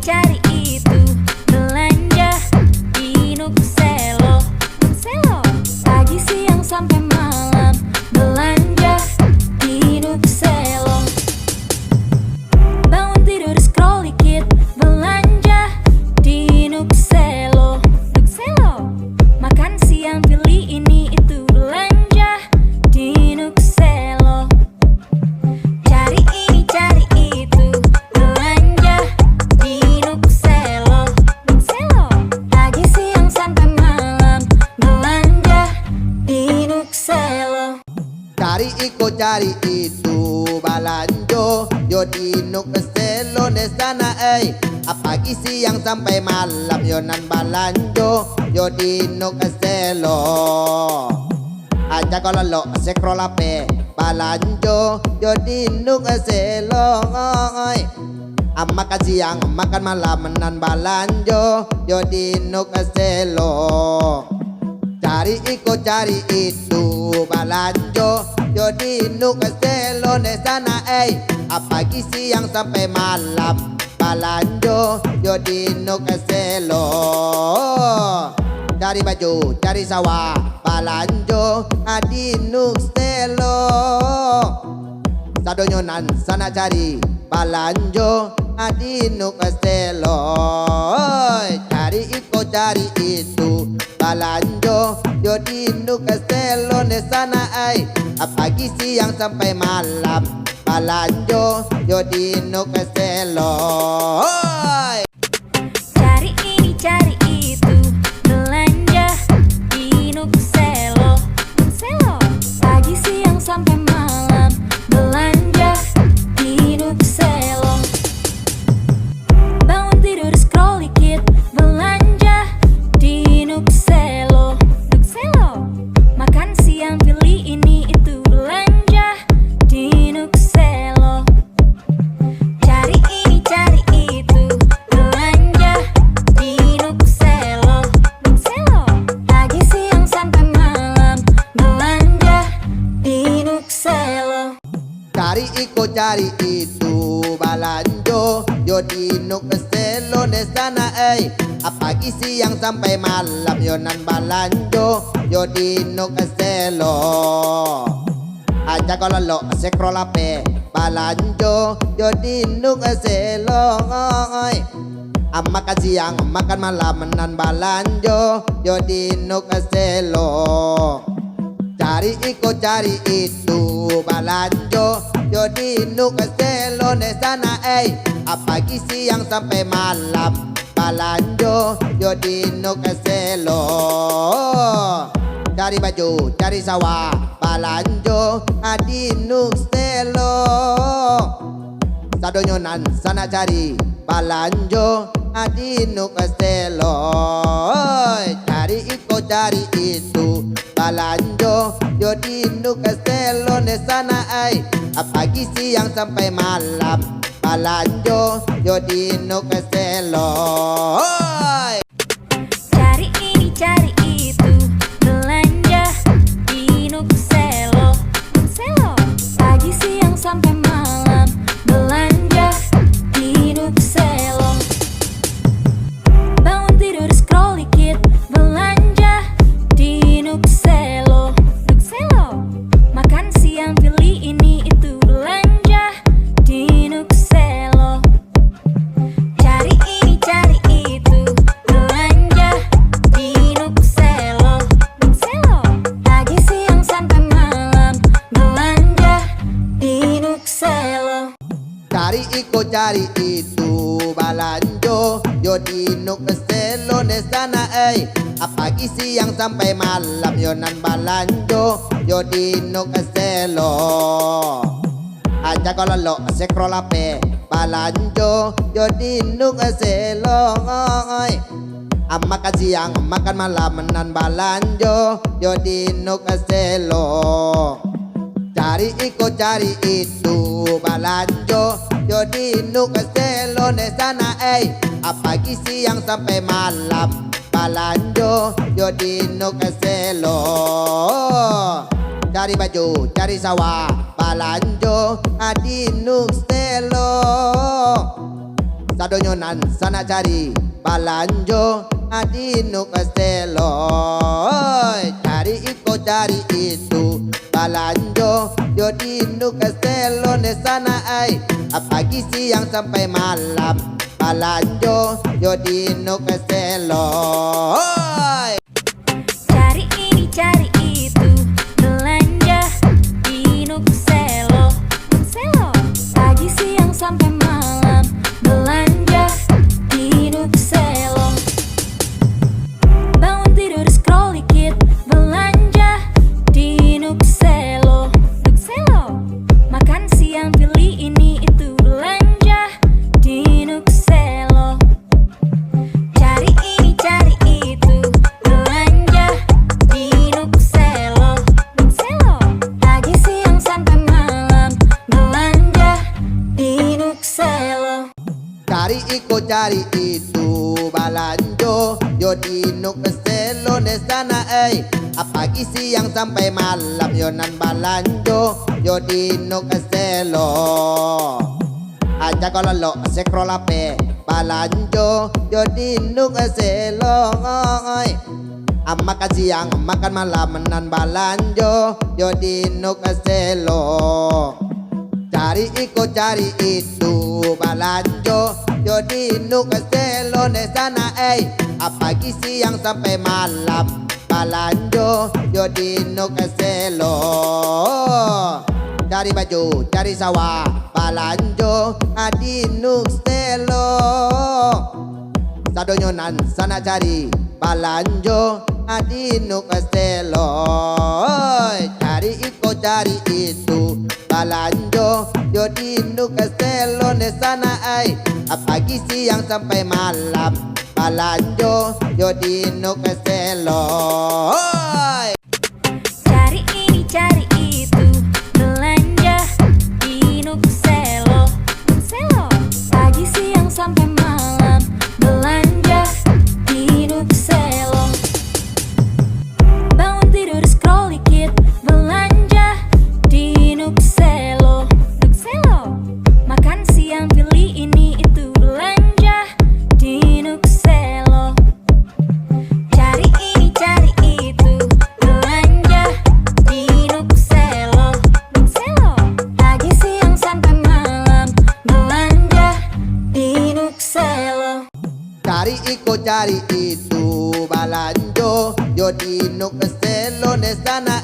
cari itu, belanja di Nukselo. Nukselo, pagi siang sampai malam, belanja di Nukselo. Bangun tidur scroll dikit, belanja di Nukselo. Nukselo, makan siang pilih ini itu, belanja di Nukselo. Cari ini cari itu, belanja di Nukselo. Nukselo, pagi siang sampai malam, belanja di Nukselo. Cari itu balanjo yo di Nukselo ne sana pagi siang sampai malam yo nan balanjo yo di Nukselo. Aja kalau lo scroll ape balanjo yo di Nukselo. Makan siang makan malam nan balanjo yo di Nukselo. Cari itu balanjo yo di Nukselo ne sana pagi siang sampai malam balanjo yo di Nukselo. Cari baju cari sawah balanjo di Nukselo. Sadonyonan sana cari balanjo di Nukselo. Cari itu balanjo yo di Nukselo ne sana pagi siang sampai malam balanjo yo di Nukselo. Cari ini cari itu, belanja di Nukselo. Nukselo, pagi siang sampai malam, belanja di Nukselo. Bangun tidur scroll dikit, belanja di Nukselo. Nukselo, makan siang pilih ini itu, belanja di Nukselo. Cari ini cari itu, belanja di Nukselo. Nukselo, pagi siang sampai malam, belanja di Nukselo. Cari itu balanjo yo di Nukselo ne sana pagi siang sampai malam yo nan balanjo yo di Nukselo. Aja kalau lo scroll ape balanjo yo di Nukselo. Makan siang makan malam nan balanjo yo di Nukselo. Cari itu balanjo yo di Nukselo ne sana pagi siang sampai malam balanjo yo di Nukselo. Cari baju cari sawah balanjo di Nukselo. Sadonyonan sana cari balanjo di Nukselo. Cari itu balanjo yo di Nukselo ne sana pagi siang sampai malam balanjo yo di Nukselo. Cari ini cari itu, belanja di Nukselo. Nukselo, pagi siang sampai malam, belanja di Nukselo. Bangun tidur scroll dikit, belanja di Nukselo. Nukselo, makan siang pilih ini itu, belanja di Nukselo. Cari ini cari itu, belanja di Nukselo. Nukselo, pagi siang sampai malam, belanja di Nukselo. Cari itu balanjo yo di Nukselo ne sana pagi siang sampai malam yo nan balanjo yo di Nukselo. Aja kalau lo scroll ape balanjo yo di Nukselo. Makan siang makan malam nan balanjo yo di Nukselo. Cari itu balanjo yo di Nukselo ne sana pagi siang sampai malam balanjo yo di Nukselo. Cari baju cari sawah balanjo di Nukselo. sadonyonan sana cari balanjo adinuk selo cari iko cari itu balanjo yo dinuk selo ne sana ai pagi siang sampai malam balanjo yo dinuk selo Cari ini cari itu belanja di Nukselo. Nukselo pagi siang sampai malam belanja di Nukselo. Bangun tidur scroll dikit belanja di Nukselo. Nukselo makan siang pilih ini itu belanja di Nukselo. Cari ini cari itu belanja di Nukselo. Nukselo pagi siang sampai malam belanja di Nukselo. cari iko cari itu balanjo yo dinuk selo ne sana pagi siang sampai malam yo nan balanjo yo dinuk selo aja kalau lo scroll ape balanjo yo dinuk selo makan siang makan malam nan balanjo yo dinuk selo cari iko cari itu balanjo yo dinuk selo ne sana pagi siang sampai malam balanjo yo dinuk selo cari baju cari sawah balanjo adinuk selo sadonyonan sana cari balanjo adinuk selo cari iko cari itu balanjo yo dinuk selo ne sana pagi siang sampai malam balanjo yo dinuk selo Cari ini cari itu belanja di Nukselo. Nukselo pagi siang sampai malam belanja di Nukselo. Bangun tidur scroll dikit belanja di Nukselo. Nukselo makan siang pilih ini itu belanja di Nukselo. Cari ini cari itu belanja di Nukselo. Nukselo pagi siang sampai malam belanja di Nukselo. cari iko cari itu balanjo yo dinuk selo ne sana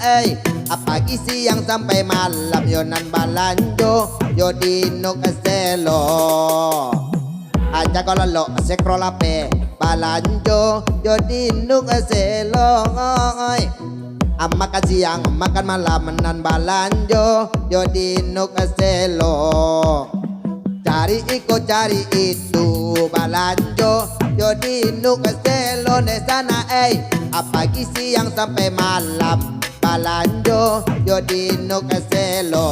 pagi siang sampai malam yo nan balanjo yo dinuk selo aja kalau lo scroll ape balanjo yo dinuk selo makan siang makan malam nan balanjo yo dinuk selo cari iko cari itu balanjo yo dinuk selo ne sana pagi siang sampai malam balanjo yo dinuk selo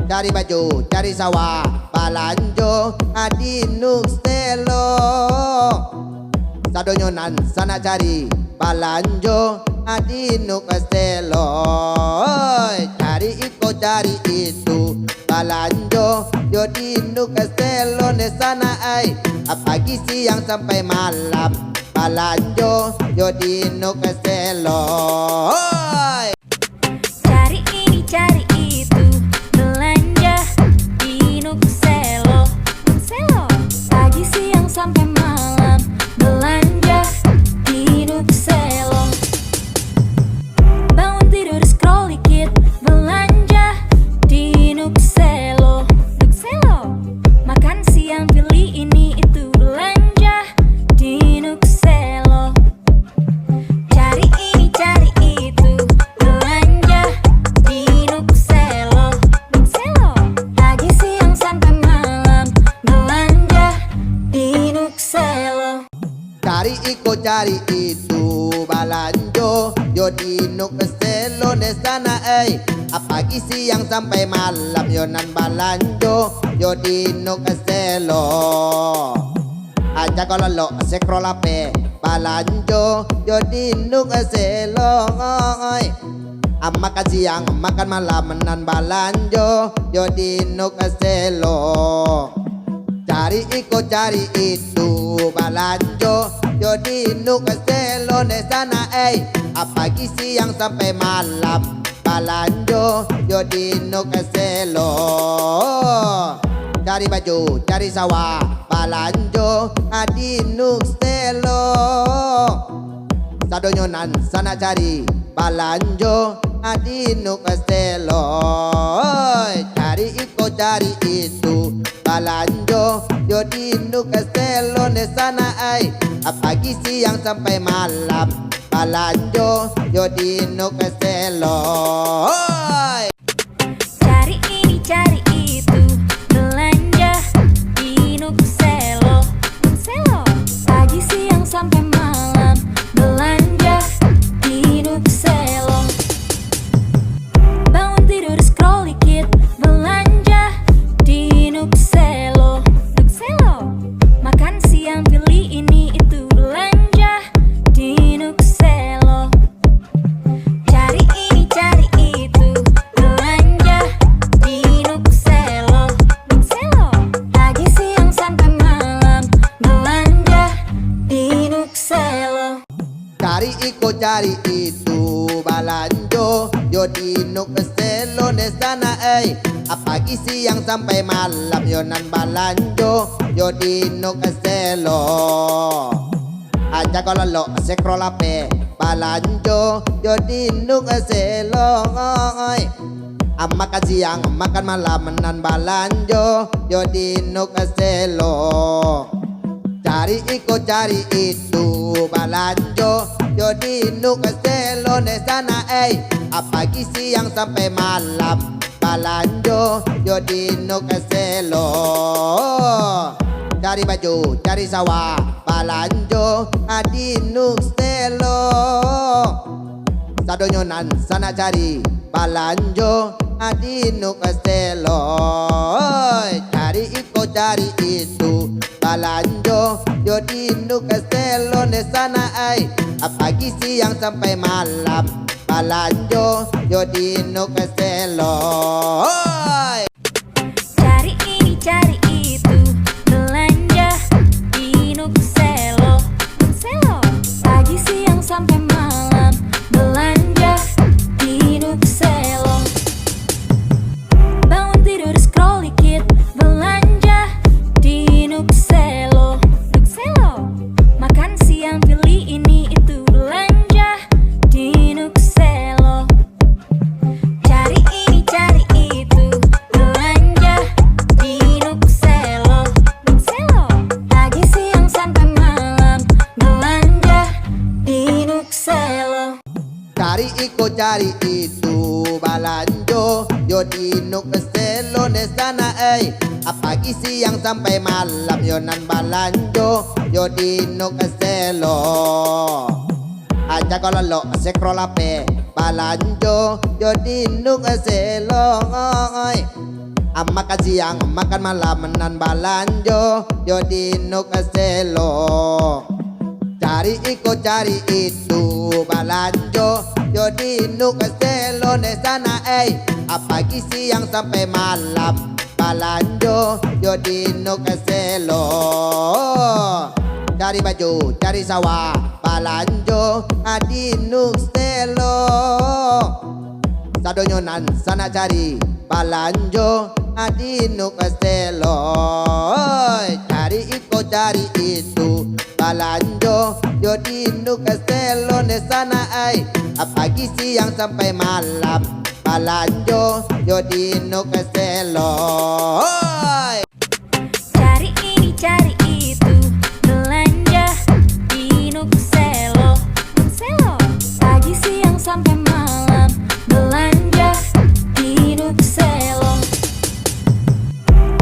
cari baju cari sawah balanjo adinuk selo sadonyonan sana cari balanjo adinuk selo cari iko cari itu balanjo yo dinuk selo ne sana pagi siang sampai malam balanjo yo dinuk selo Cari ini cari itu belanja di Nukselo. Nukselo pagi siang sampai malam belanja di Nukselo. Bangun tidur scroll dikit belanja di Nukselo. Nukselo makan siang pilih ini itu belanja di Nukselo. Cari ini cari itu belanja di Nukselo. Nukselo pagi siang sampai malam belanja di Nukselo. cari iko cari itu balanjo yo dinuk selo ne sana pagi siang sampai malam yo nan balanjo yo dinuk selo aja kalau lo scroll ape balanjo yo dinuk selo makan siang makan malam nan balanjo yo dinuk selo Cari ikut cari itu balanjo, yo di Nuk Selo di sana apalagi siang sampai malam. Balanjo yo di Nuk Selo, cari baju cari sawah. Balanjo di Nuk Selo, sadonyonan sana cari. Balanjo di Nuk Selo, cari ikut cari itu balanjo, yo di Nuk Selo di sana apalagi siang sampai malam. Balanjo yo di Nuk Selo. Cari ini cari itu, belanja di Nuk Selo. Nuk Selo, pagi siang sampai malam, belanja di Nuk Selo. Bangun tidur scroll dikit, belanja di Nuk Selo. Nuk Selo, makan siang pilih ini itu, belanja di Nuk Selo. Cari ini cari itu, belanja di Nuk Selo. Nuk Selo, pagi siang sampai malam, belanja di Nuk Selo. Cari ikut cari itu balanjo, yo di Nuk Selo di sana apalagi siang sampai malam. Yo nan balanjo yo di Nuk Selo. Aja kalau lo scroll ape balanjo yo di Nuk Selo. Makan siang makan malam nan balanjo yo di Nuk Selo. Cari ikut cari itu balanjo, yo di Nuk Selo di sana apalagi siang sampai malam. Balanjo yo di Nuk Selo, cari baju cari sawah. Balanjo di Nuk Selo, sadonyonan sana cari. Balanjo di Nuk Selo, cari ikut cari itu balanjo, yo di Nuk Selo di sana apalagi siang sampai malam. Balanjo yo di Nuk Selo. Cari ini cari itu, belanja di Nuk Selo. Nuk Selo, pagi siang sampai malam, belanja di Nuk Selo. Bangun tidur scroll dikit, belanja di Nuk Selo. Nuk Selo, makan siang pilih ini itu, belanja di Nuk Selo. Cari ini cari itu, belanja di Nuk Selo. Nuk Selo, pagi siang sampai malam, belanja di Nuk Selo. Cari ikut cari itu balanjo, yo di Nuk Selo di sana apalagi siang sampai malam. Yo nan balanjo yo di Nuk Selo. Aja kalau lo scroll ape balanjo yo di Nuk Selo. Makan siang makan malam nan balanjo yo di Nuk Selo. Cari ikut cari itu balanjo, yo di Nuk Selo di sana apalagi siang sampai malam. Balanjo yo di Nuk Selo, cari baju cari sawah. Balanjo di Nuk Selo, sadonyonan sana cari. Balanjo di Nuk Selo, cari ikut cari itu balanjo, yo di Nuk Selo di sana apalagi siang sampai malam. Balanjo yo di Nuk Selo. Cari ini cari itu, belanja di Nuk Selo. Nuk Selo, pagi siang sampai malam, belanja di Nuk Selo.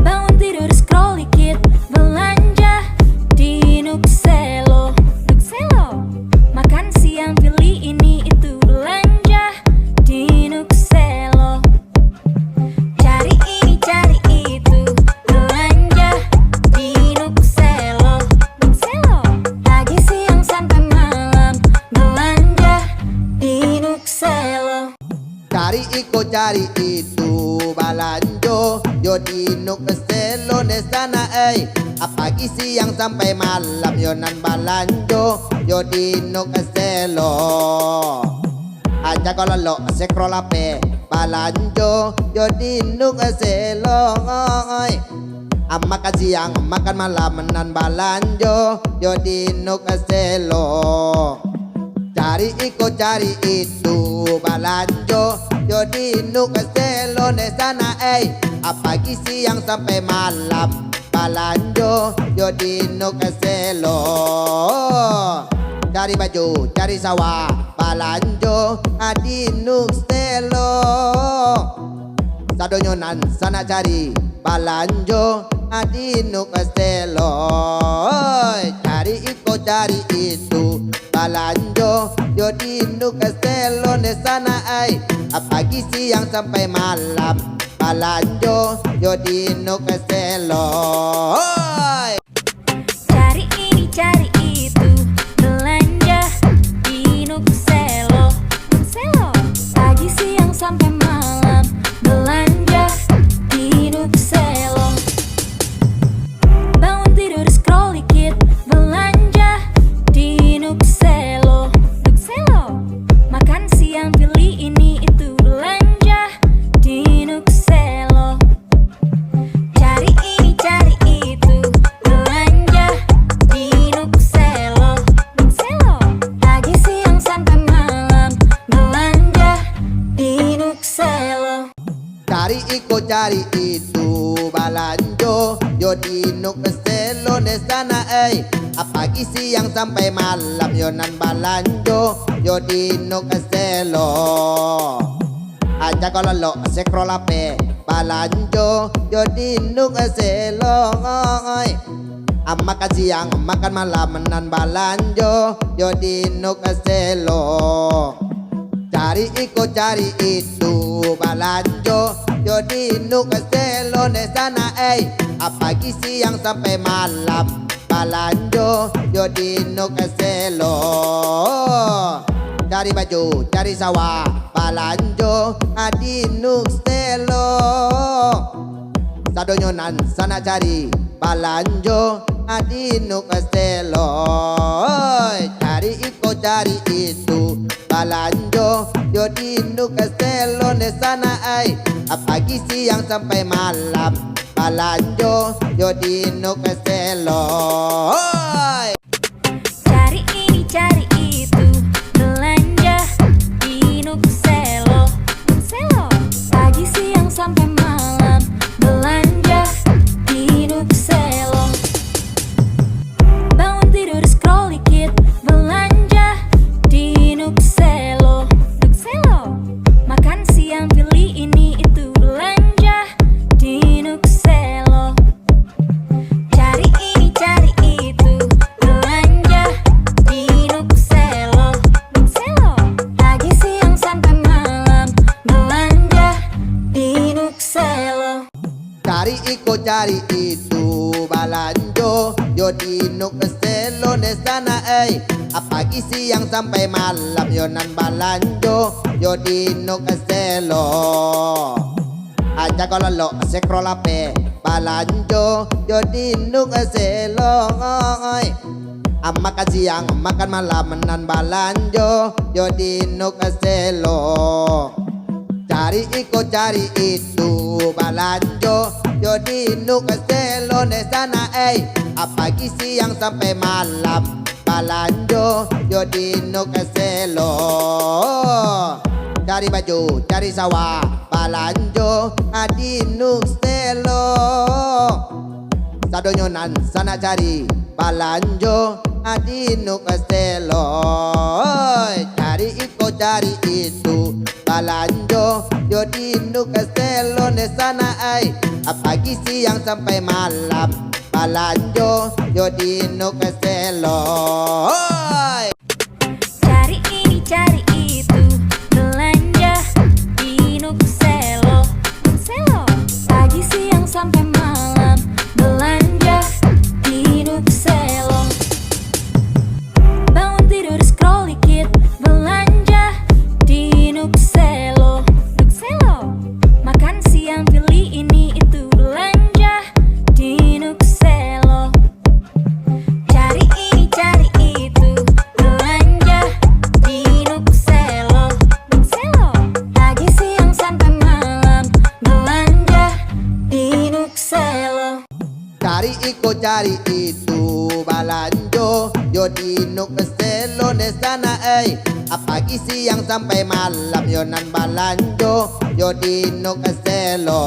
Bangun tidur scroll dikit, belanja di Nuk Selo. Nuk Selo, makan siang pilih ini itu, belanja di Nuk Selo. Cari ini cari itu, belanja di Nuk Selo. Nuk Selo, pagi siang sampai malam, belanja di Nuk Selo. Cari ikut cari itu balanjo, yo di Nuk Selo di sana Pagi siang sampai malam yo nan balanjo yo di Nuk Selo. Aja kalau lo scroll ape balanjo yo di Nuk Selo. Makan siang makan malam nan balanjo yo di Nuk Selo. Cari iko cari itu balanjo yo di Nuk Selo di sana pagi siang sampai malam balanjo yo di Nuk Selo. Cari baju cari sawah balanjo di Nuk Selo. Sadonyonan sana cari balanjo di Nuk Selo. Cari iko cari itu balanjo yo di Nuk Selo di sana pagi siang sampai malam balanjo yo di Nuk Selo. Cari ini cari itu belanja di Nuk Selo. Nuk Selo pagi siang sampai malam belanja di Nuk Selo. Bangun tidur scroll dikit belanja di Nuk Selo. Nuk Selo makan siang pilih ini itu belanja di Nuk Selo. Cari ini cari itu belanja di Nuk Selo. Nuk Selo pagi siang sampai malam belanja di Nuk Selo. Cari iko cari itu balanjo yo di Nuk Selo di sana pagi siang sampai malam yo nan balanjo yo di Nuk Selo. Aja kalau lo scroll ape balanjo yo di Nuk Selo. Makan siang makan malam nan balanjo yo di Nuk Selo. Cari iko cari itu balanjo yo di Nuk Selo di sana pagi siang sampai malam balanjo yo di Nuk Selo. Cari baju cari sawah balanjo di Nuk Selo. Sadonyonan sana cari balanjo di Nuk Selo. Cari iko cari itu balanjo yo di Nuk Selo di sana pagi siang sampai malam balanjo yo di Nuk Selo. Cari ini cari itu belanja di Nuk Selo. Nuk Selo pagi siang sampai malam belanja di Nuk Selo. Bangun tidur scroll dikit belanja di Nuk Selo. Nuk Selo makan siang pilih ini itu belanja di Nuk Selo. Cari ini cari itu belanja di Nuk Selo. Nuk Selo pagi siang sampai malam belanja di Nuk Selo. Cari iko cari itu balanjo yo di Nuk Selo di sana pagi siang sampai malam yo nan balanjo yo di Nuk Selo. Aja kalau lo scroll ape balanjo yo di Nuk Selo. Makan siang makan malam nan balanjo yo di Nuk Selo. Cari iko cari itu balanjo yo di Nuk Selo di sana pagi siang sampai malam balanjo yo di Nuk Selo. Cari baju cari sawah balanjo di Nuk Selo. Sadonyonan sana cari balanjo di Nuk Selo. Cari iko cari itu balanjo yo di Nuk Selo di sana pagi siang sampai malam balanjo yo di Nuk Selo. Cari ini cari itu belanja di Nuk Selo. Nuk Selo pagi siang sampai malam belanja di Nuk Selo. Bangun tidur scroll dikit belanja di Nuk Selo. Nuk Selo makan siang pilih ini itu belanja di Nuk Selo. Cari ikut cari itu balanjo, yo di nuk selo di sana pagi siang sampai malam yo nan balanjo, yo di nuk selo.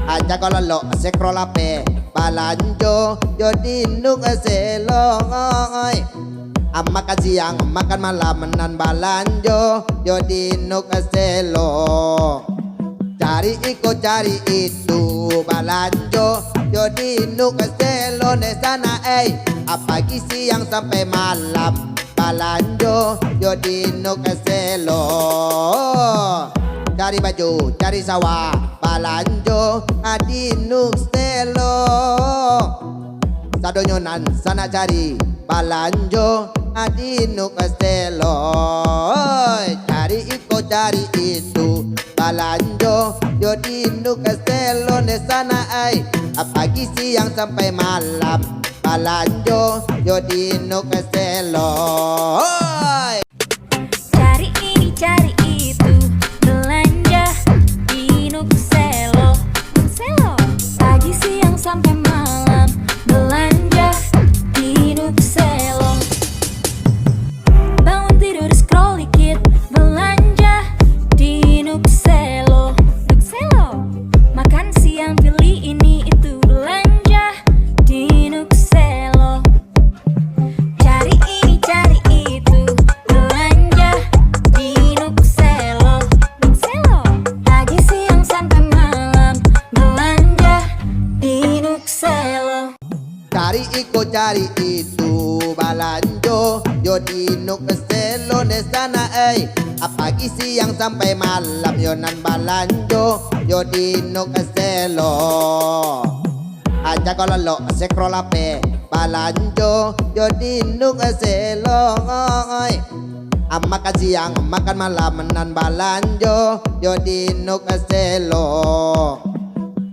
Aja kalau lo scroll ape balanjo, yo di nuk selo. Makan siang makan malam nan balanjo, yo di nuk selo. Cari ikut cari itu balanjo, yo di nuk selo di sana pagi siang sampai malam balanjo, yo di nuk selo. Cari baju cari sawah balanjo di nuk selo. Sadonyonan sana cari balanjo di nuk selo. Cari ikut cari itu balanjo, yo di nuk selo di sana pagi siang sampai malam balanjo, yo di nuk selo. Cari ini cari itu belanja di nuk selo. Nuk selo pagi siang sampai malam belanja di nuk selo. Bangun tidur scroll dikit belanja di nuk selo. Nuk selo makan siang pilih ini itu belanja di nuk selo. Cari ini cari itu belanja di nuk selo. Nuk selo pagi siang sampai malam belanja di nuk selo. Cari ikut cari itu balanjo, yo di nuk selo di sana pagi siang sampai malam yo nan balanjo, yo di nuk selo. Aja kalau lo scroll ape balanjo, yo di nuk selo. Makan siang makan malam nan balanjo, yo di nuk selo.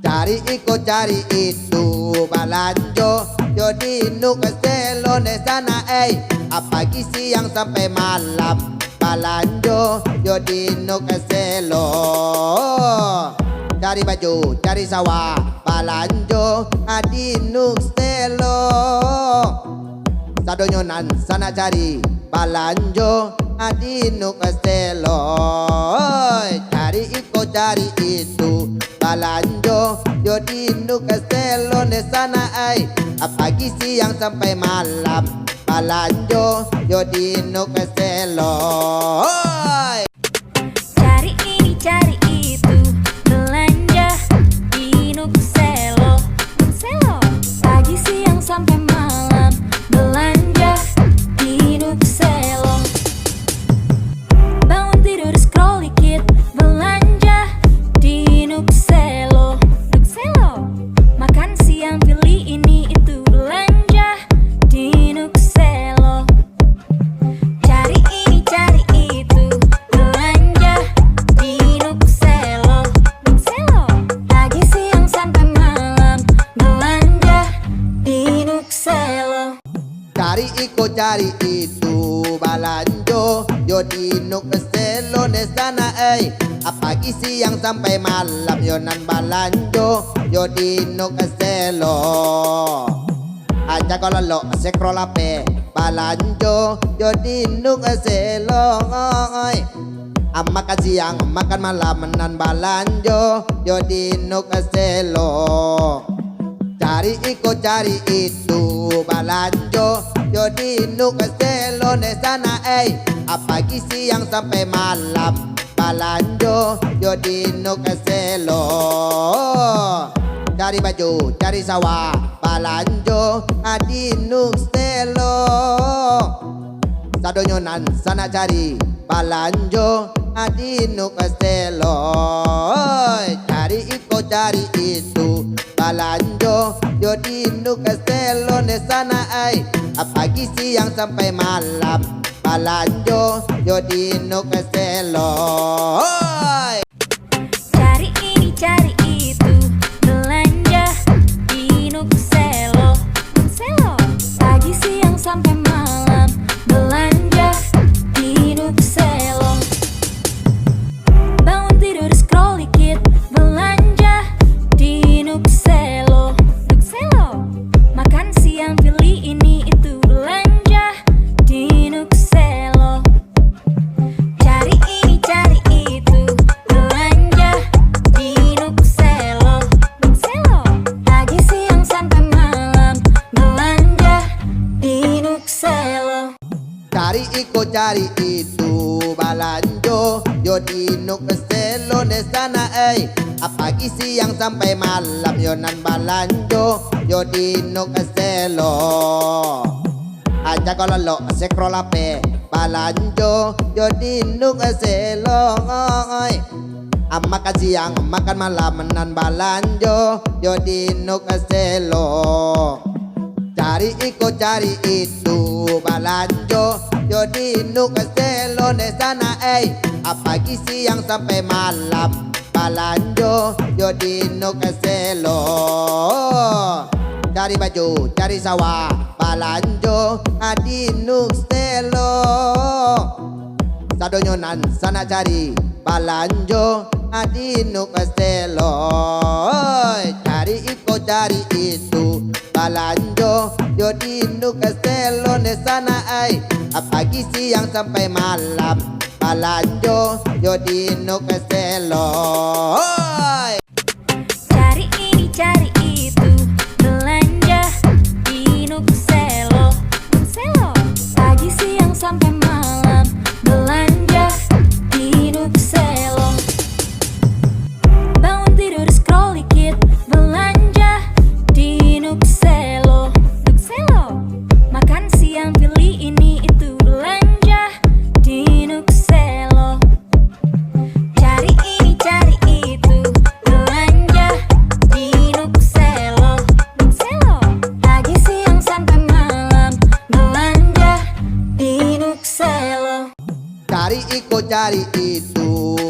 Cari ikut cari itu balanjo, yo di nuk selo di sana pagi siang sampai malam balanjo, yo di nuk selo. Cari baju cari sawah balanjo di nuk selo. Sadonyonan sana cari balanjo di nuk selo. Cari ikut cari itu balanjo, yo di nuk selo di sana pagi siang sampai malam balanjo, yo di nuk selo. Cari ini cari itu belanja di nuk selo. Nuk selo pagi siang sampai malam belanja di nuk selo. Bangun tidur scroll dikit belanja di nuk selo. Nuk selo makan siang pilih ini itu belanja di nuk selo. Cari ini cari itu belanja di nuk selo. Nuk selo pagi siang sampai malam belanja di nuk selo. Cari ikut cari itu balanjo, yo di nuk selo di sana pagi siang sampai malam yo nan balanjo, yo di nuk selo. Aja kalau lo scroll ape balanjo, yo di nuk selo. Makan siang makan malam nan balanjo, yo di nuk selo. Cari ikut cari itu balanjo, yo di nuk selo di sana pagi siang sampai malam balanjo, yo di nuk selo. Cari baju cari sawah balanjo di nuk selo. Sadonyonan sana cari balanjo di nuk selo. Cari ikut cari itu balanjo, yo di nuk selo di sana pagi siang sampai malam balanjo, yo di nuk selo. Cari ini cari itu belanja di nuk selo. Nuk selo pagi siang sampai malam belanja di nuk selo. Bangun tidur scroll dikit belanja di nuk selo. cari itu balanjo, yo di nuk selo di sana pagi siang sampai malam yo nan balanjo, yo di nuk selo. Aja kalau lo scroll ape balanjo, yo di nuk selo. Makan siang makan malam nan balanjo, yo di nuk selo. Cari itu balanjo, yo di nuk selo di sana pagi siang sampai malam balanjo, yo di nuk selo. Cari baju cari sawah balanjo di nuk selo. Sadonyonan sana cari balanjo di nuk selo. Cari itu balanjo, yo di nuk selo di sana pagi siang sampai malam balanjo, yo di nuk selo. Cari ini cari itu belanja di nuk selo. Selo pagi siang sampai malam belanja di nuk selo. Bangun tidur scroll dikit belanja di nuk selo. Nuk selo makan siang pilih ini itu belanja di nuk selo. Cari ini cari itu belanja di nuk selo. Nuk selo pagi siang sampai malam belanja di nuk selo. Cari itu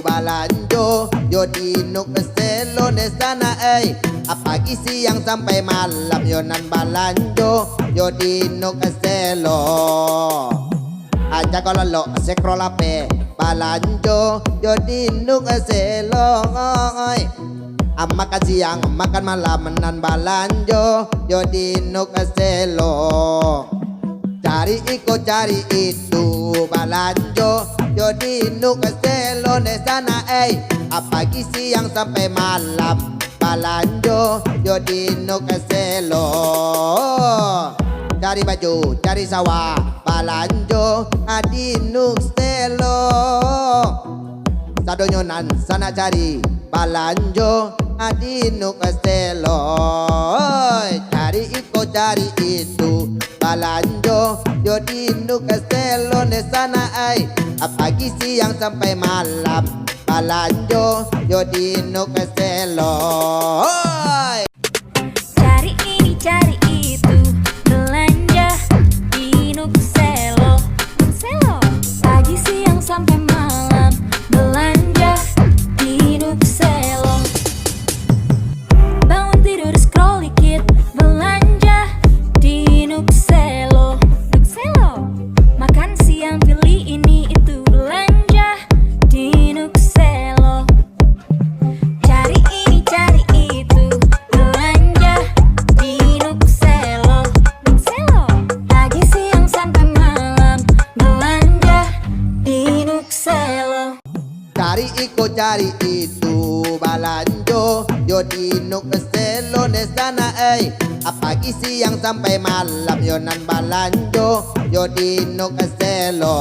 balanjo, yo di nuk selo di sana pagi siang sampai malam yo nan balanjo, yo di nuk selo. Aja kalau lo scroll ape balanjo, yo di nuk selo. Makan siang makan malam nan balanjo, yo di nuk selo. Cari itu balanjo, yo di nuk selo di sana pagi siang sampai malam balanjo, yo di nuk selo. Cari baju cari sawah balanjo di nuk selo. Sadonyonan sana cari balanjo di nuk selo. Cari itu balanjo, yo di nuk selo di sana pagi siang sampai malam balanjo, yo di nuk selo. Cari ini cari itu belanja di nuk selo. Nuk selo pagi siang sampai malam belanja di nuk selo. Bangun tidur scroll dikit belanja di nuk selo. Nuk selo makan siang pilih ini itu belanja di nuk selo. Cari ini cari itu belanja di nuk selo. Nuk selo pagi siang sampai malam belanja di nuk selo. Cari itu balanjo, yo di nuk selo di sana pagi siang sampai malam yo nan balanjo, yo di nuk selo.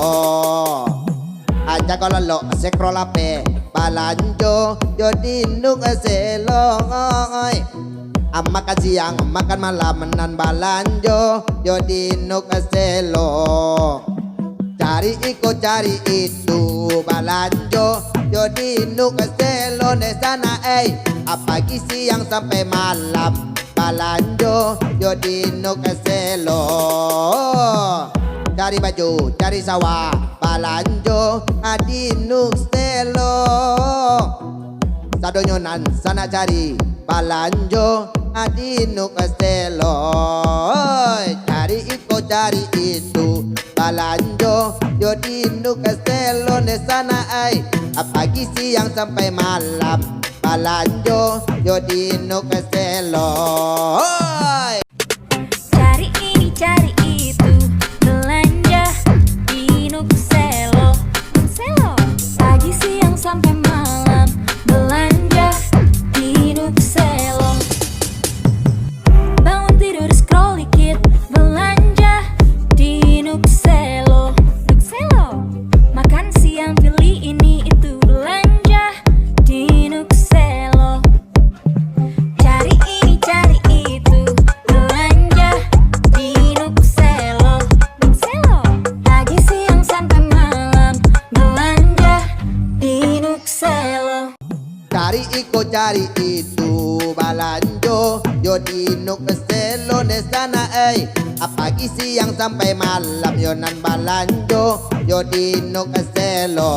Aja kalau lo scroll ape balanjo, yo di nuk selo. Makan siang makan malam nan balanjo, yo di nuk selo. Cari itu balanjo, yo di nuk selo di sana pagi siang sampai malam balanjo, yo di nuk selo. Cari baju cari sawah balanjo di nuk selo. Sadonyonan sana cari balanjo di nuk selo. Cari itu balanjo, yo di nuk selo di sana pagi siang sampai malam balanjo, yo di nuk selo. Cari ini cari itu belanja di nuk selo. Nuk selo pagi siang sampai malam belanja di nuk selo. Bangun tidur scroll dikit belanja di nuk selo. Nuk selo cari itu balanjo, yo di nuk selo di sana pagi siang sampai malam yo nan balanjo, yo di nuk selo.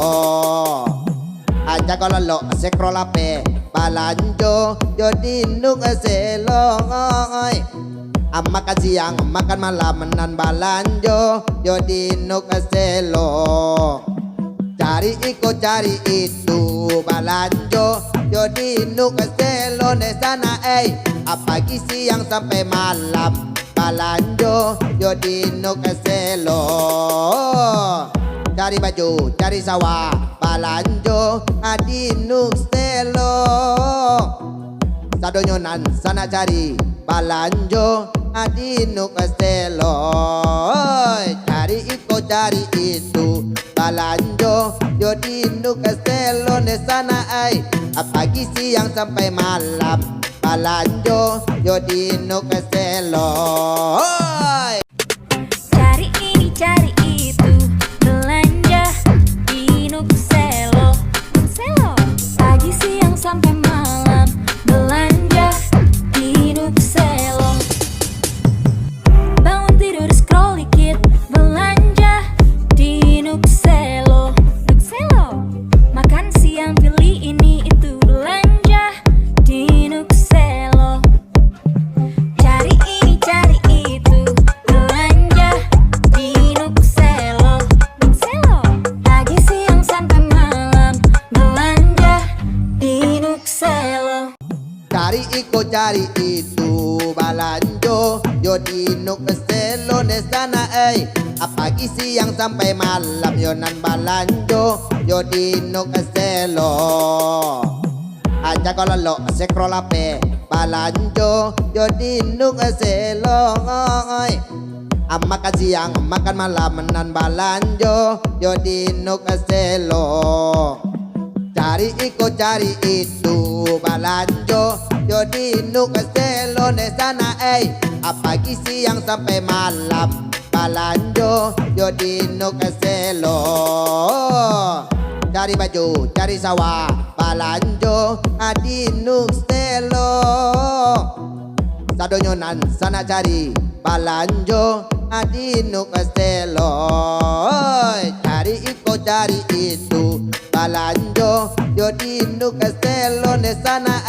Aja kalau lo scroll ape balanjo, yo di nuk selo. Makan siang makan malam nan balanjo, yo di nuk selo. Cari itu balanjo, yo di nuk selo di sana pagi siang sampai malam balanjo, yo di nuk selo. Cari baju cari sawah balanjo di nuk selo. Sadonyonan sana cari balanjo di nuk selo. Cari itu balanjo, yo di nuk selo di sana pagi siang sampai malam balanjo, yo di nuk selo. Cari ini cari itu belanja di nuk selo. Selo pagi siang sampai malam belanja di nuk selo. Bangun tidur scroll dikit belanja di nuk selo. Nuk selo makan siang pilih ini itu belanja di nuk selo. Cari ini cari itu belanja di nuk selo. Nuk selo pagi siang sampai malam belanja di nuk selo. Cari itu balanjo, yo di nuk selo di sana pagi siang sampai malam yo nan balanjo, yo di nuk selo. Aja kalau lo scroll ape balanjo, yo di nuk selo. Makan siang makan malam nan balanjo, yo di nuk selo. Cari itu balanjo, yo di nuk selo di sana pagi siang sampai malam balanjo, yo di nuk selo. Cari baju cari sawah balanjo di nuk selo. Sadonyonan sana cari balanjo di nuk selo. Cari itu balanjo, yo di nuk selo di sana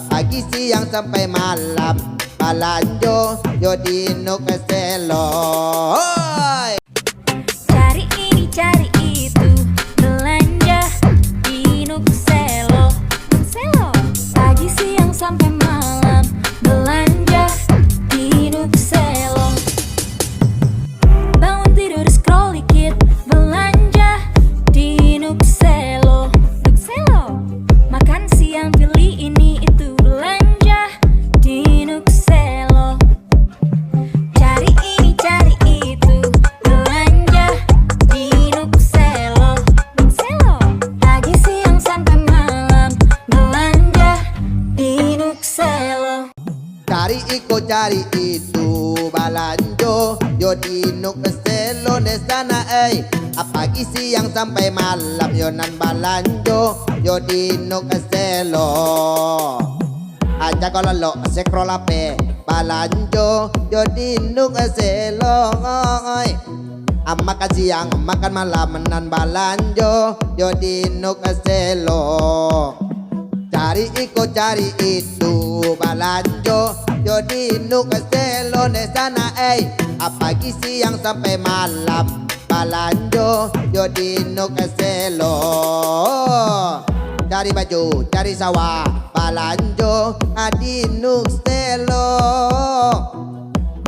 pagi siang sampai malam balanjo, yo di nuk selo. Cari ini cari itu belanja di nuk selo. Nuk selo pagi siang sampai malam belanja di nuk selo. Bangun tidur scroll dikit belanja di nuk selo. Nuk selo makan siang pilih ini itu belanja di nuk selo. Cari ini cari itu belanja di nuk selo. Nuk selo pagi siang sampai malam belanja di nuk selo. Cari itu balanjo, yo di nuk selo di sana pagi siang sampai malam yo nan balanjo, yo di nuk selo. Aja kalau lo scroll ape balanjo, yo di nuk selo. Makan siang makan malam nan balanjo, yo di nuk selo. Cari itu balanjo, yo di nuk selo di sana pagi siang sampai malam balanjo, yo di nuk selo. Cari baju cari sawah balanjo di nuk selo.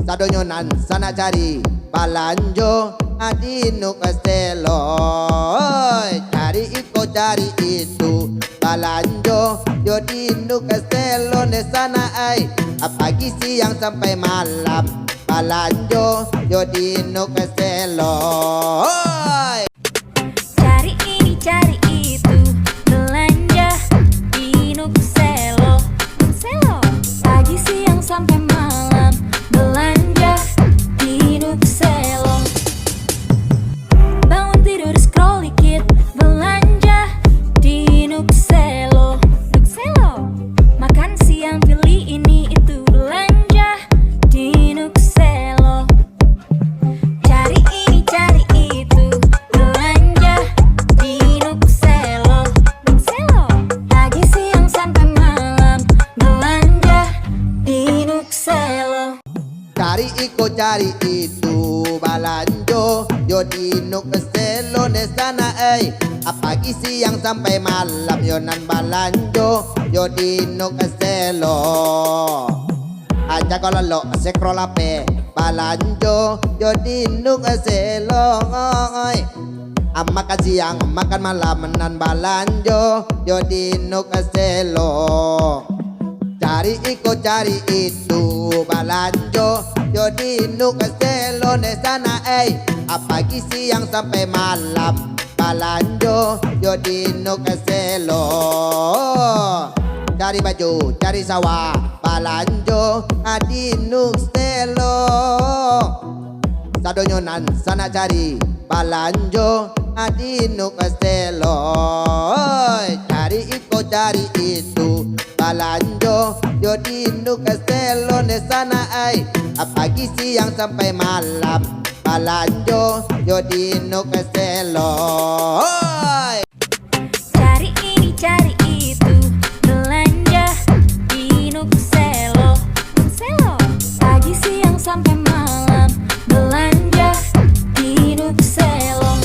Sadonyonan sana cari balanjo di nuk selo. Cari itu balanjo, yo di nuk selo di sana pagi siang sampai malam balanjo, yo di nuk selo. Cari ini cari itu belanja di nuk selo. Nuk selo pagi siang sampai malam belanja di nuk selo. Bangun tidur scroll dikit belanja di nuk selo. Nuk selo Cari iko cari itu balanjo, yo di nuk selo di sana pagi siang sampai malam yo nan balanjo, yo di nuk selo. Aja kalau lo sekrol ape balanjo, yo di nuk selo. Makan siang makan malam nan balanjo, yo di nuk selo. Cari iko cari itu balanjo, yo di nuk selo di sana pagi siang sampai malam balanjo, yo di nuk selo. Cari baju cari sawah balanjo di nuk selo. Sadonyonan sana cari balanjo di nuk selo. Cari iko cari itu balanjo, yo di nuk selo di sana pagi siang sampai malam balanjo, yo di nuk selo. Cari ini cari itu belanja di nuk selo. Selo pagi siang sampai malam belanja di nuk selo.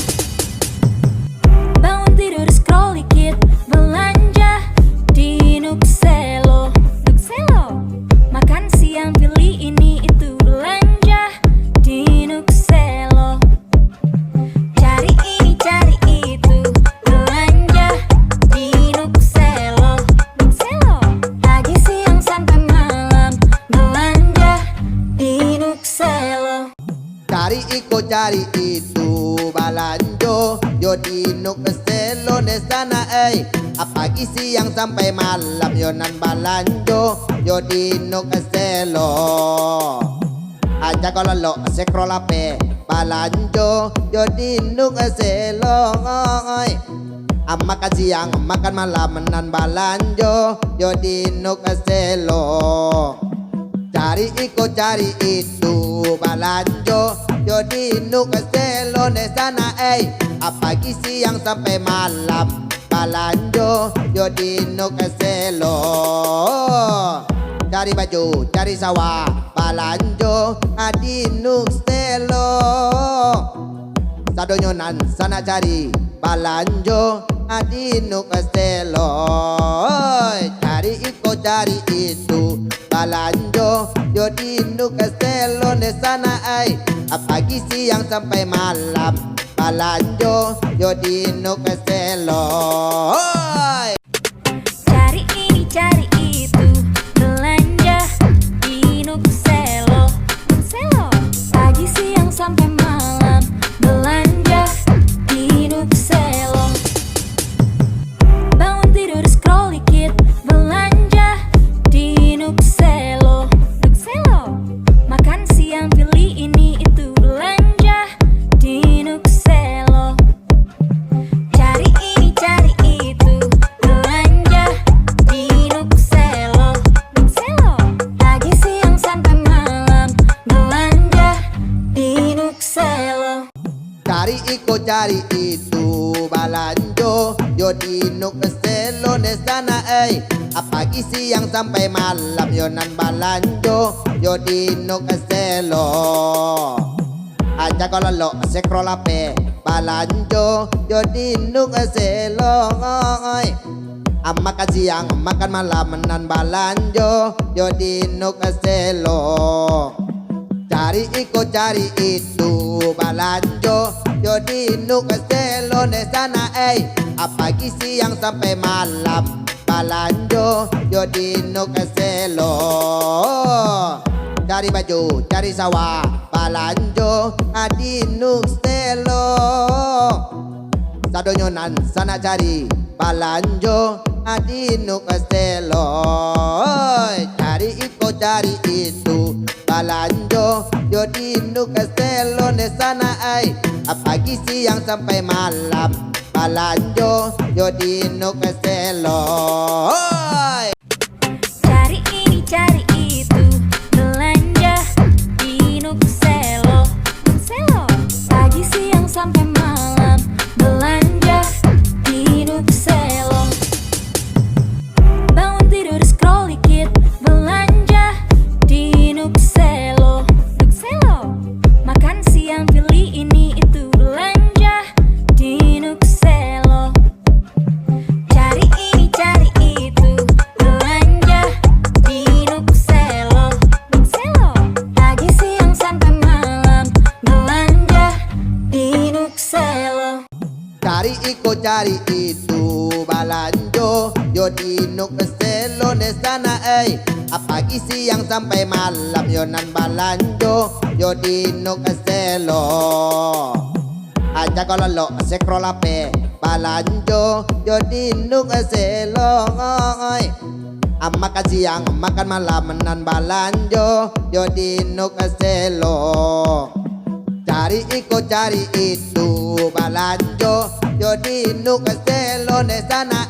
Bangun tidur scroll dikit belanja di nuk selo. Nuk selo makan siang pilih ini itu belanja di nuk selo. Cari ini cari itu belanja di nuk selo. Nuk selo pagi siang sampai malam belanja di nuk selo. Cari iko cari itu balanjo, yo di nuk selo di sana pagi siang sampai malam yo nan balanjo, yo di nuk selo. Aja kalau lo sekrol ape balanjo, yo di nuk selo. Makan siang makan malam nan balanjo, yo di nuk selo. Cari iko cari itu balanjo, yo di nuk selo di sana pagi siang sampai malam balanjo, yo di nuk selo. Cari baju cari sawah balanjo di nuk selo. Sadonyonan sana cari balanjo di nuk selo. Cari iko cari itu balanjo, yo di nuk selo di sana pagi siang sampai malam balanjo, yo di nuk selo. Cari ini cari itu belanja di nuk selo. Nuk selo pagi siang sampai malam belanja di nuk selo. Bangun tidur scroll dikit belanja di nuk selo. Nuk selo makan siang pilih ini itu belanja di nuk selo. Cari ini cari itu belanja di nuk selo. Nuk selo pagi siang sampai malam belanja di nuk selo. Cari iko cari itu balanjo, yo di nuk selo di sana pagi siang sampai malam yo nan balanjo, yo di nuk selo. Aja kalau lo sekrol ape balanjo, yo di nuk selo. Makan siang makan malam nan balanjo, yo di nuk selo. Cari iko cari itu balanjo, yo di nuk selo di sana pagi siang sampai malam balanjo, yo di nuk selo. Cari baju cari sawah balanjo di nuk selo. Sadonyonan sana cari balanjo di nuk selo. Cari iko cari itu balanjo, yo di nuk selo di sana pagi siang sampai malam balanjo, yo di nuk selo. Cari ini cari itu belanja di nuk selo. Nuk selo pagi siang sampai malam belanja di nuk selo. Bangun tidur scroll dikit belanja di nuk selo. Nuk cari itu balanjo, yo di nuk selo di sana pagi siang sampai malam yo nan balanjo, yo di nuk selo. Aja kalau lo sekrol ape balanjo, yo di nuk selo. Makan siang makan malam nan balanjo, yo di nuk selo. Cari itu balanjo, yo di nuk selo di sana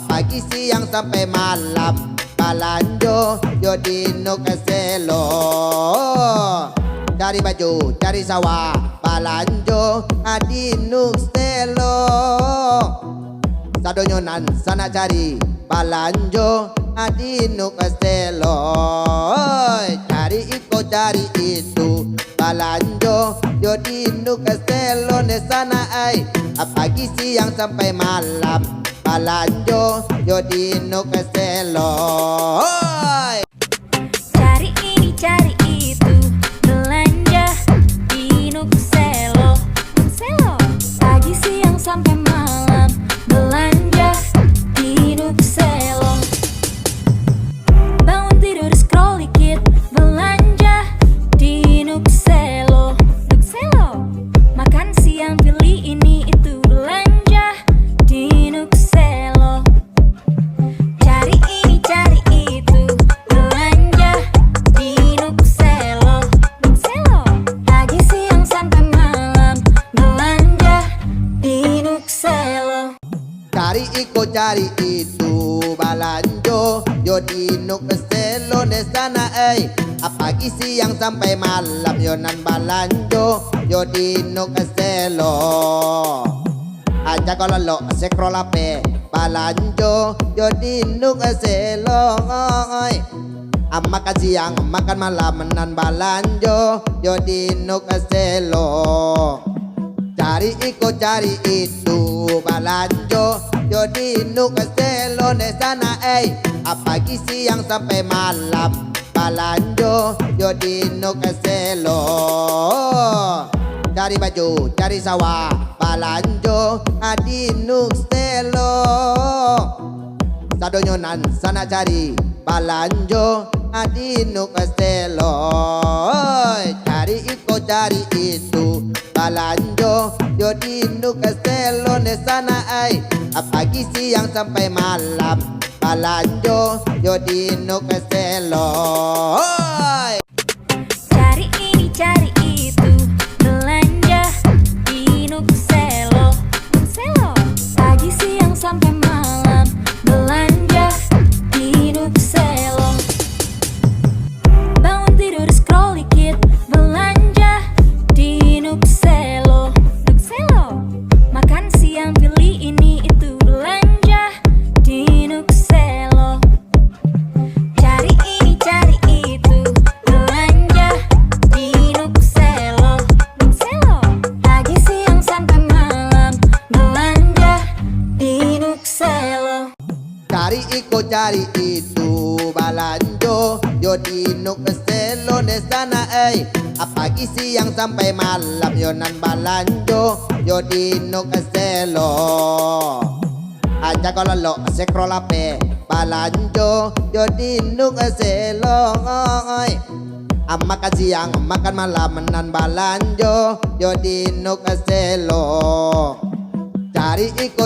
pagi siang sampai malam balanjo, yo di nuk selo. Cari baju cari sawah balanjo di nuk selo. Sadonyonan sana cari balanjo di nuk selo. Cari itu balanjo, yo di nuk selo di sana pagi siang sampai malam balanjo, yo di nuk selo. Cari ini cari itu belanja di nuk selo. Selo pagi siang sampai malam belanja di nuk selo. Bangun tidur scroll dikit belanja di nuk selo. Nuk selo makan siang pilih ini itu belanja di nuk selo. Cari ini cari itu belanja di nuk selo. Nuk selo pagi siang sampai malam belanja di nuk selo. Cari itu balanjo, yo di nuk selo di sana pagi siang sampai malam yo nan balanjo, yo di nuk selo. Aja kalau lo sekrol ape balanjo, yo di nuk selo. Makan siang makan malam nan balanjo, yo di nuk selo. Cari itu balanjo, yo di nuk selo di sana pagi siang sampai malam balanjo, yo di nuk selo. Cari baju cari sawah balanjo di nuk selo. Sadonyonan sana cari balanjo di nuk selo. Cari itu balanjo, yo di nuk selo di sana pagi siang sampai malam balanjo, yo di nuk selo. Cari ini cari itu belanja di nuk selo. Nuk selo pagi siang sampai malam belanja di nuk selo. Bangun tidur scroll dikit belanja di nuk selo. Nuk selo makan siang pilih ini itu belanja di nuk selo. Cari ini cari itu belanja di nuk selo. Nuk selo pagi siang sampai malam belanja di nuk selo. Cari itu balanjo, yo di nuk selo di sana pagi siang sampai malam yo nan balanjo, yo di nuk selo. Aja kalau lo sekrol ape balanjo, yo di nuk selo. Makan siang makan malam nan balanjo, yo di nuk selo. Cari itu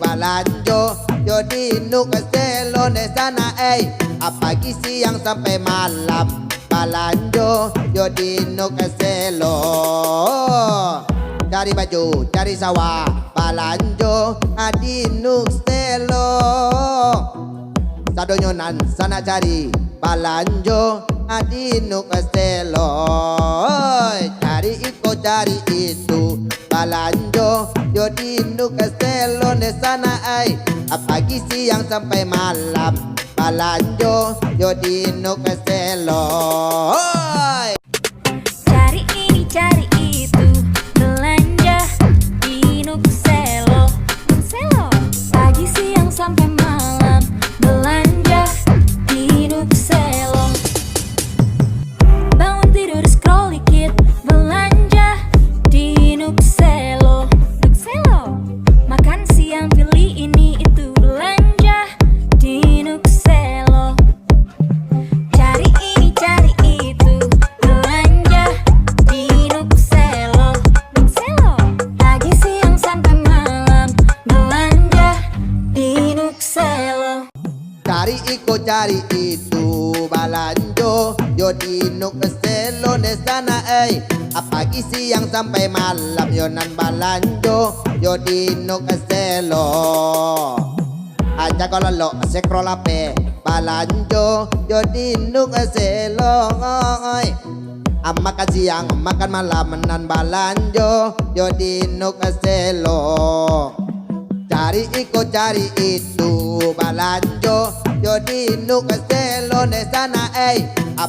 balanjo, yo di nuk selo di sana pagi siang sampai malam balanjo, yo di nuk selo. Cari baju cari sawah balanjo di nuk selo. Sadonyonan sana cari balanjo di nuk selo. Cari itu balanjo, yo di nuk selo di sana pagi siang sampai malam balanjo, yo di nuk selo. Cari ini cari itu belanja di nuk selo. Nuk selo pagi siang sampai malam belanja di nuk selo. Bangun tidur scroll dikit belanja di nuk selo. Nuk selo cari itu balanjo, yo di nuk selo di sana pagi siang sampai malam yo nan balanjo, yo di nuk selo. Aja kalau lo scroll ape balanjo, yo di nuk selo. Makan siang makan malam nan balanjo, yo di nuk selo. Cari itu balanjo, yo di nuk selo di sana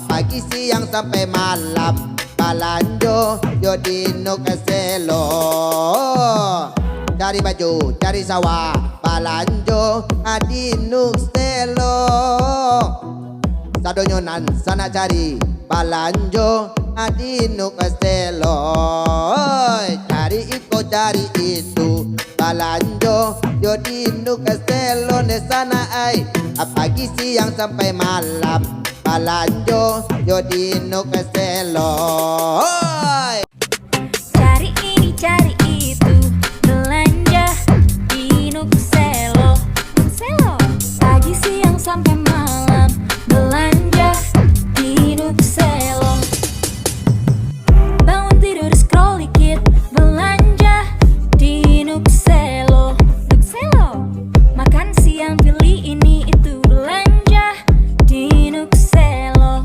pagi siang sampai malam balanjo, yo di nuk selo. Cari baju cari sawah balanjo di nuk selo. Sadonyonan sana cari balanjo di nuk selo. Cari itu balanjo, yo di nuk selo di sana pagi siang sampai malam balanjo, yo di nuk selo. Cari ini cari itu belanja di nuk selo. Selo pagi siang sampai malam belanja di nuk selo. Bangun tidur scroll dikit belanja di nuk selo. Nuk selo makan siang pilih ini itu belanja di nuk selo.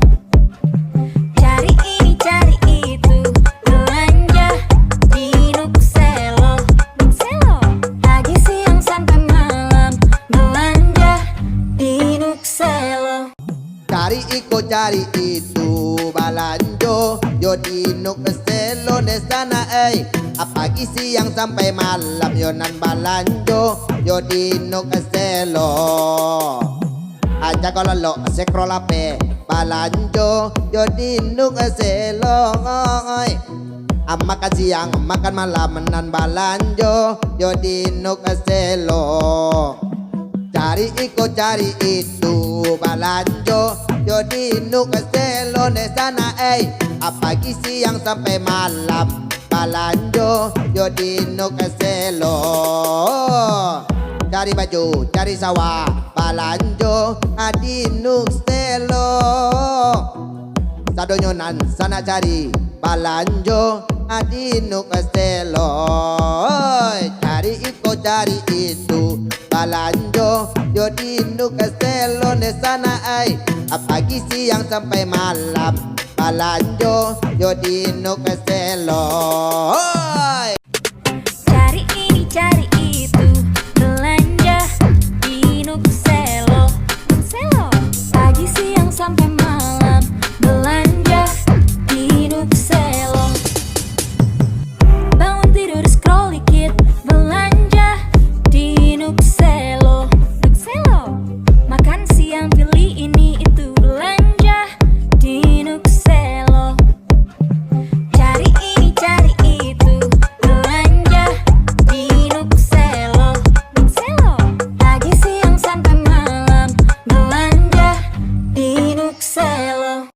Cari ini cari itu belanja di nuk selo. Nuk selo pagi siang sampai malam belanja di nuk selo. Cari itu balanjo, yo di nuk selo di sana pagi siang sampai malam yo nan balanjo, yo di nuk selo. Aja kalau lo scroll ape balanjo, yo di nuk selo. Makan siang makan malam nan balanjo, yo di nuk selo. Cari itu balanjo, yo di nuk selo di sana pagi siang sampai malam balanjo, yo di nuk selo. Cari baju cari sawah balanjo di nuk selo. Sadonyonan sana cari balanjo di nuk selo. Cari itu balanjo, yo di nuk selo di sana pagi siang sampai malam balanjo, yo di nuk selo. Cari ini cari itu belanja di nuk selo. Nuk selo pagi siang sampai malam belanja di nuk selo. Bangun tidur scroll dikit belanja di nuk selo. Nuk selo makan siang pilih ini itu belanja di nuk selo. Cari ini cari itu belanja di nuk selo. Nuk selo pagi siang sampai malam belanja di nuk selo.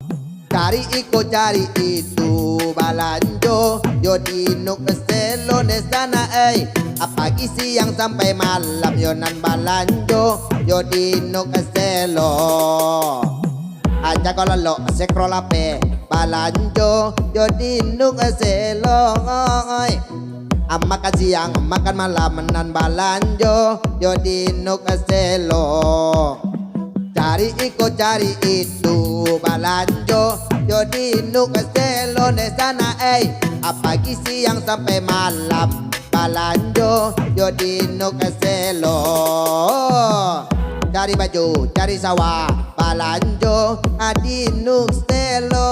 Cari itu balanjo, yo di nuk selo di sana pagi siang sampai malam yo nan balanjo, yo di nuk selo. Aja kalau lo scroll ape balanjo, yo di nuk selo. Makan siang makan malam nan balanjo, yo di nuk selo. Cari itu balanjo, yo di nuk selo di sana pagi siang sampai malam balanjo, yo di nuk selo. Cari baju cari sawah balanjo di nuk selo.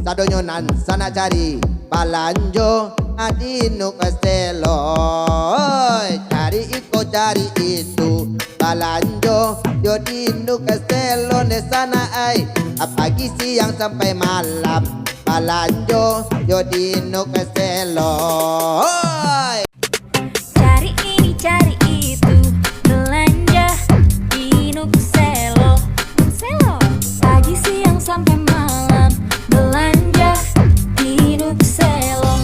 Sadonyonan sana cari balanjo di nuk selo. Cari itu balanjo, yo di nuk selo di sana pagi siang sampai malam balanjo, yo di nuk selo. Cari ini cari itu belanja di nuk selo. Nuk selo pagi siang sampai malam belanja di nuk selo.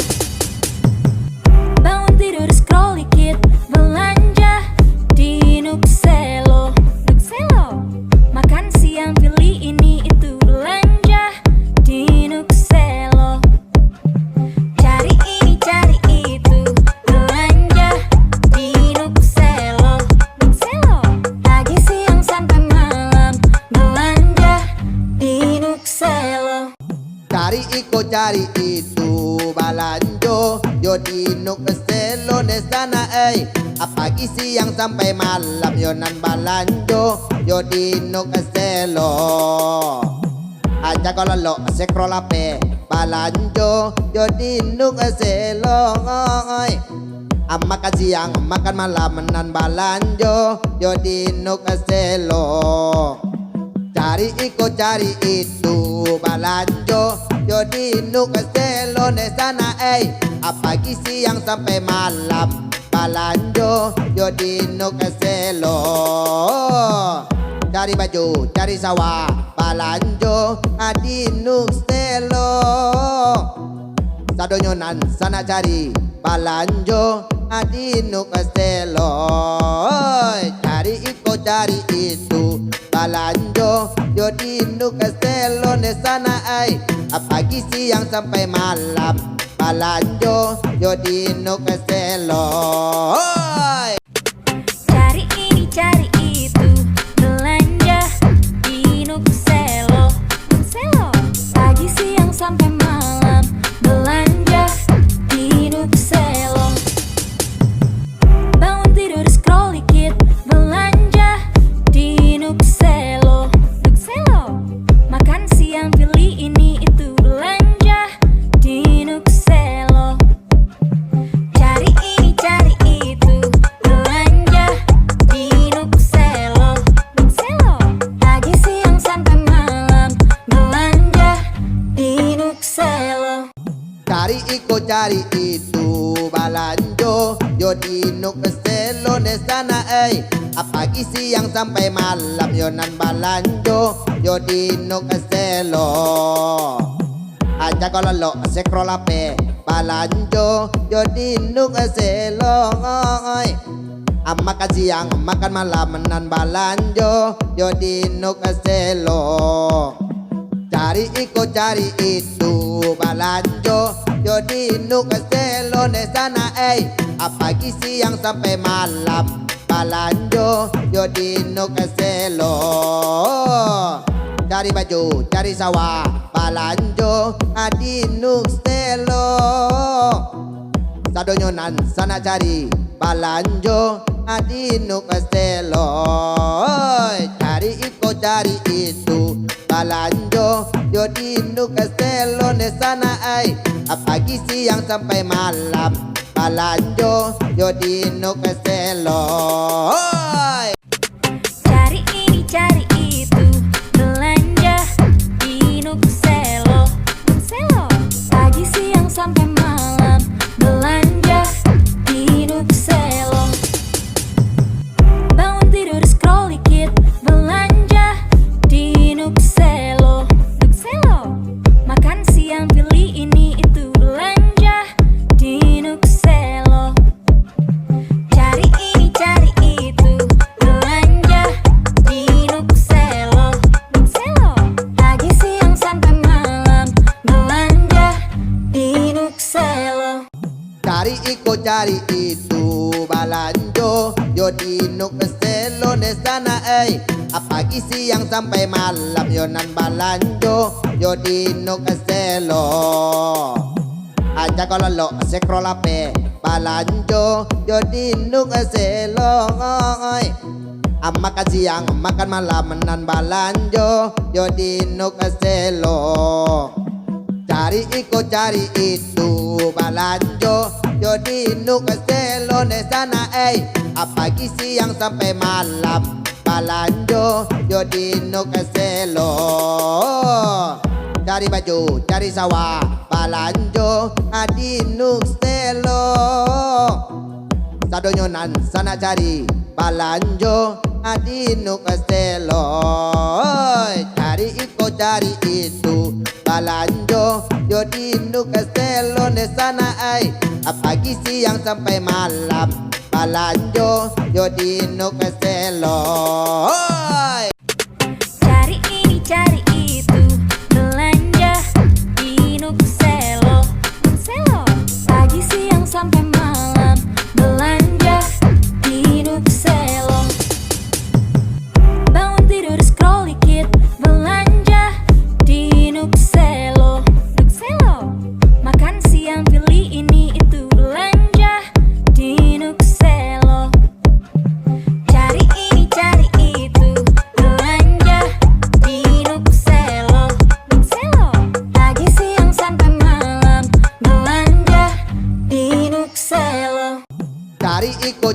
Bangun tidur scroll dikit belanja di nuk selo. Nuk selo Cari iko cari itu balanjo, yo di nuk selo di sana pagi siang sampai malam yo nan balanjo, yo di nuk selo. Aja kalau lo sekrol ape balanjo, yo di nuk selo. Makan siang makan malam nan balanjo, yo di nuk selo. Cari iko cari itu balanjo, yo di nuk selo di sana pagi siang sampai malam balanjo, yo di nuk selo. Cari baju cari sawah balanjo di nuk selo. Sadonyonan sana cari balanjo di nuk selo. Cari iko cari itu balanjo, yo di nuk selo di sana pagi siang sampai malam balanjo, yo di nuk selo. Cari ini cari itu belanja di nuk selo. Selo pagi siang sampai malam belanja di nuk selo. Bangun tidur scroll dikit belanja di nuk selo. Nuk selo makan siang pilih ini itu belanja di nuk selo. Cari ini cari itu belanja di nuk selo. Nuk selo pagi siang sampai malam belanja di nuk selo. Cari iko cari itu balanjo, yo di nuk selo di sana pagi siang sampai malam yo nan balanjo, yo di nuk selo. Aja kalau lo sekrol ape balanjo, yo di nuk selo. Makan siang makan malam nan balanjo, yo di nuk selo. Cari iko cari itu balanjo, yo di nuk selo di sana pagi siang sampai malam balanjo, yo di nuk selo. Cari baju cari sawah balanjo di nuk selo. Sadonyonan sana cari balanjo di nuk selo. Cari iko cari itu balanjo, yo di nuk selo di sana pagi siang sampai malam balanjo, yo di nuk selo. Cari ini cari itu belanja di nuk selo. Nuk selo pagi siang sampai malam belanja di nuk selo. Bangun tidur scroll dikit belanja di nuk selo. Nuk selo makan siang pilih ini itu belanja di nuk selo. Cari ini cari itu belanja di nuk selo. Nuk selo pagi siang sampai malam belanja di nuk selo. Cari iko cari itu balanjo, yo di nuk selo di sana pagi siang sampai malam yo nan balanjo, yo di nuk selo. Aja kalau lo sekrol ape balanjo, yo di nuk selo. Makan siang makan malam nan balanjo, yo di nuk selo. Cari iko cari itu balanjo, yo di nuk selo di sana pagi siang sampai malam balanjo, yo di nuk selo. Cari baju cari sawah balanjo di nuk selo. Sadonyonan sana cari balanjo di nuk selo. Cari iko cari itu balanjo, yo di nuk selo di sana pagi siang sampai malam balanjo, yo di nuk selo. Cari ini cari itu belanja di nuk selo. Nuk selo pagi siang sampai malam belanja di nuk selo. Bangun tidur scroll dikit belanja di nuk selo. Nuk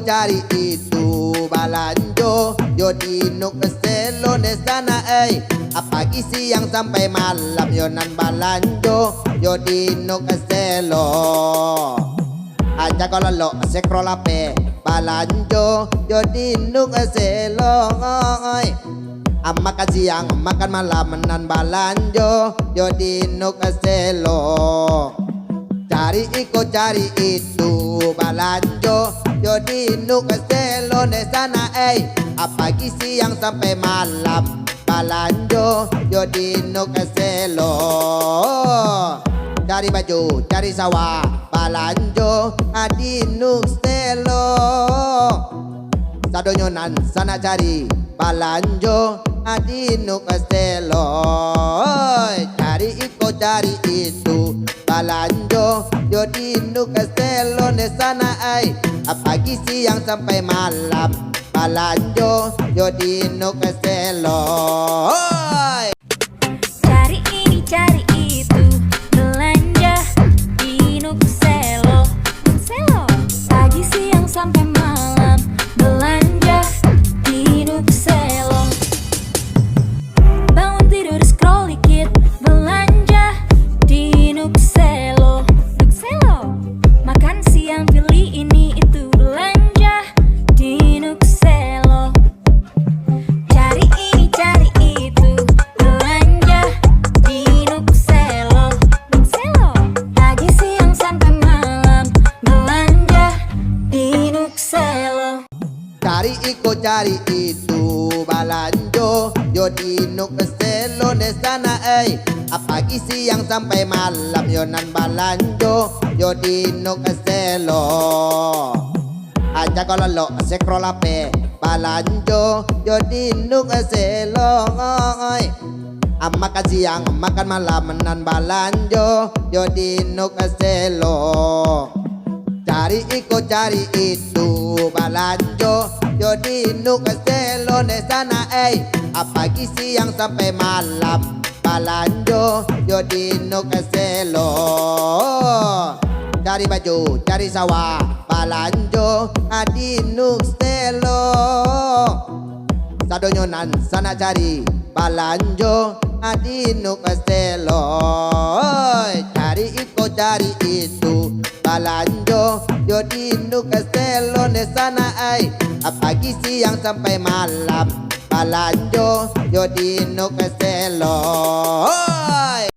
cari itu balanjo, yo di nuk selo di sana pagi siang sampai malam yo nan balanjo, yo di nuk selo. Aja kalau lo sekolah pe balanjo, yo di nuk selo. Makan siang makan malam nan balanjo, yo di nuk selo. Cari itu balanjo, yo di nuk selo di sana pagi siang sampai malam balanjo, yo di nuk selo. Cari baju cari sawah balanjo di nuk selo. Sadonyonan sana cari balanjo di nuk selo. Cari itu balanjo, yo di nuk selo di sana pagi siang sampai malam balanjo, yo di nuk selo. Cari ini cari itu belanja di Nuk Selo. Nuk Selo pagi siang sampai malam belanja di Nuk Selo. Bangun tidur scroll dikit belanja di Nuk Selo. Nuk Selo makan siang pilih ini itu belanja di Nuk Selo. Cari ini cari itu belanja di Nuk Selo. Nuk Selo pagi siang sampai malam belanja di Nuk Selo. Cari itu balanjo, yo di nuk selo di sana pagi siang sampai malam yo nan balanjo, yo di nuk selo. Aja kalau lo sekolah pe balanjo, yo di nuk selo. Makan siang makan malam nan balanjo, yo di nuk selo. Cari itu balanjo, yo di nuk selo di sana pagi siang sampai malam balanjo, yo di nuk selo. Cari baju cari sawah balanjo di nuk selo. Sadonyonan sana cari balanjo di nuk selo. Cari itu balanjo, yo di nuk selo di sana pagi siang sampai malam balanjo, yo di nuk selo.